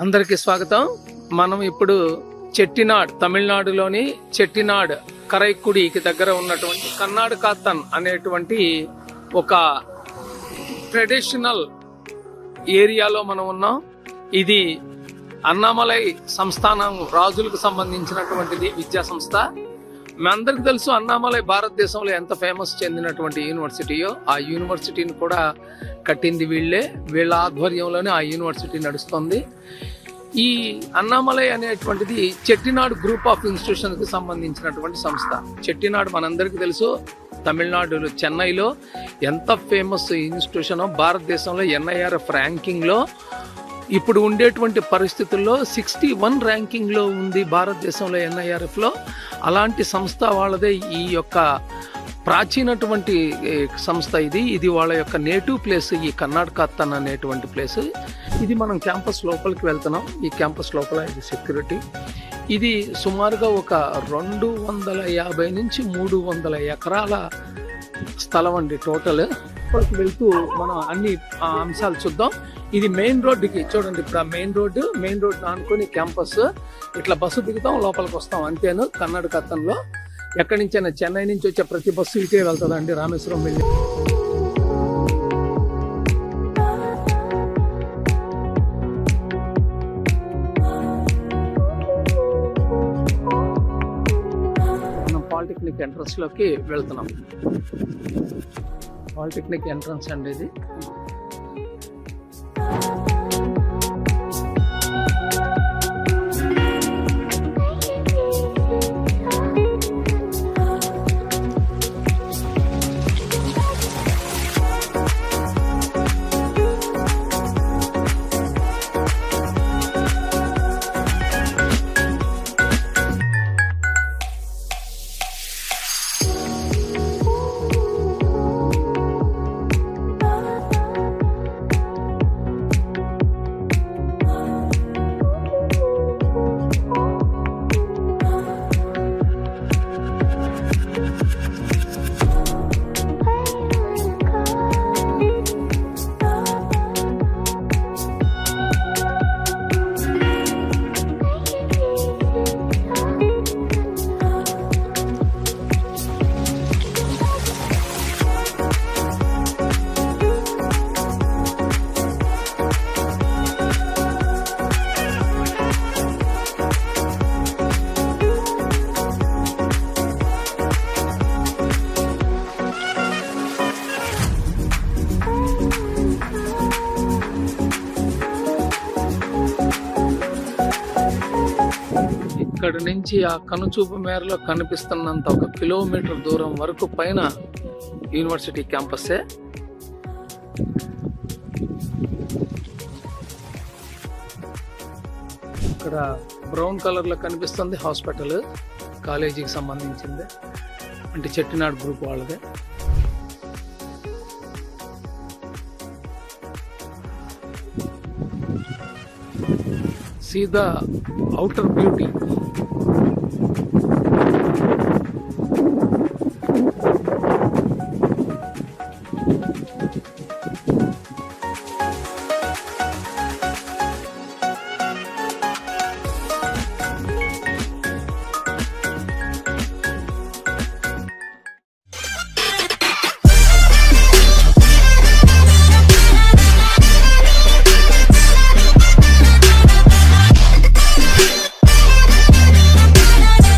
అందరికీ స్వాగతం. మనం ఇప్పుడు చెట్టినాడ్, తమిళనాడులోని చెట్టినాడ్ కరైక్కుడికి దగ్గర ఉన్నటువంటి కన్నాడుకాత్తన్ అనేటువంటి ఒక ట్రెడిషనల్ ఏరియాలో మనం ఉన్నాం. ఇది అన్నామలై సంస్థానం రాజులకు సంబంధించినటువంటిది విద్యా సంస్థ. మీ అందరికి తెలుసు అన్నామలై భారతదేశంలో ఎంత ఫేమస్ చెందినటువంటి యూనివర్సిటీయో. ఆ యూనివర్సిటీని కూడా కట్టింది వీళ్ళే. వీళ్ళ ఆధ్వర్యంలోనే ఆ యూనివర్సిటీ నడుస్తుంది. ఈ అన్నామలై అనేటువంటిది చెట్టినాడు గ్రూప్ ఆఫ్ ఇన్స్టిట్యూషన్స్ కి సంబంధించినటువంటి సంస్థ. చెట్టినాడు మనందరికీ తెలుసు, తమిళనాడులో చెన్నైలో ఎంత ఫేమస్ ఇన్స్టిట్యూషన్. భారతదేశంలో NIRF ర్యాంకింగ్ లో ఇప్పుడు ఉండేటువంటి పరిస్థితుల్లో 61 ర్యాంకింగ్ లో ఉంది భారతదేశంలో NIRF లో. అలాంటి సంస్థ వాళ్ళదే ఈ యొక్క ప్రాచీనటువంటి సంస్థ. ఇది వాళ్ళ యొక్క నేటివ్ ప్లేస్ ఈ కన్నాడుకాత్తన్ అనేటువంటి ప్లేస్. ఇది మనం క్యాంపస్ లోపలికి వెళ్తున్నాం. ఈ క్యాంపస్ లోపల ఇది సెక్యూరిటీ. ఇది సుమారుగా ఒక 250 నుంచి 300 ఎకరాల స్థలం అండి టోటల్. ఇప్పటికి వెళ్తూ మనం అన్ని అంశాలు చూద్దాం. ఇది మెయిన్ రోడ్డుకి చూడండి. ఇప్పుడు ఆ మెయిన్ రోడ్ ఆనుకొని క్యాంపస్. ఇట్లా బస్సు దిగుతాం, లోపలికి వస్తాం, అంతేను. కన్నాడుకాత్తన్లో ఎక్కడి నుంచైనా చెన్నై నుంచి వచ్చే ప్రతి బస్సు ఇటే వెళ్తుందండి రామేశ్వరం వెళ్ళి. మనం పాలిటెక్నిక్ ఎంట్రన్స్ లోకి వెళ్తున్నాం. పాలిటెక్నిక్ ఎంట్రన్స్ అండి ఇది. ఇక్కడి నుంచి ఆ కనుచూపు మేరలో కనిపిస్తున్నంత 1 కిలోమీటర్ దూరం వరకు పైన యూనివర్సిటీ క్యాంపస్సే. ఇక్కడ బ్రౌన్ కలర్ లో కనిపిస్తుంది హాస్పిటల్, కాలేజీకి సంబంధించింది, అంటే చెట్టినాడు గ్రూప్ వాళ్ళదే. See the outer beauty.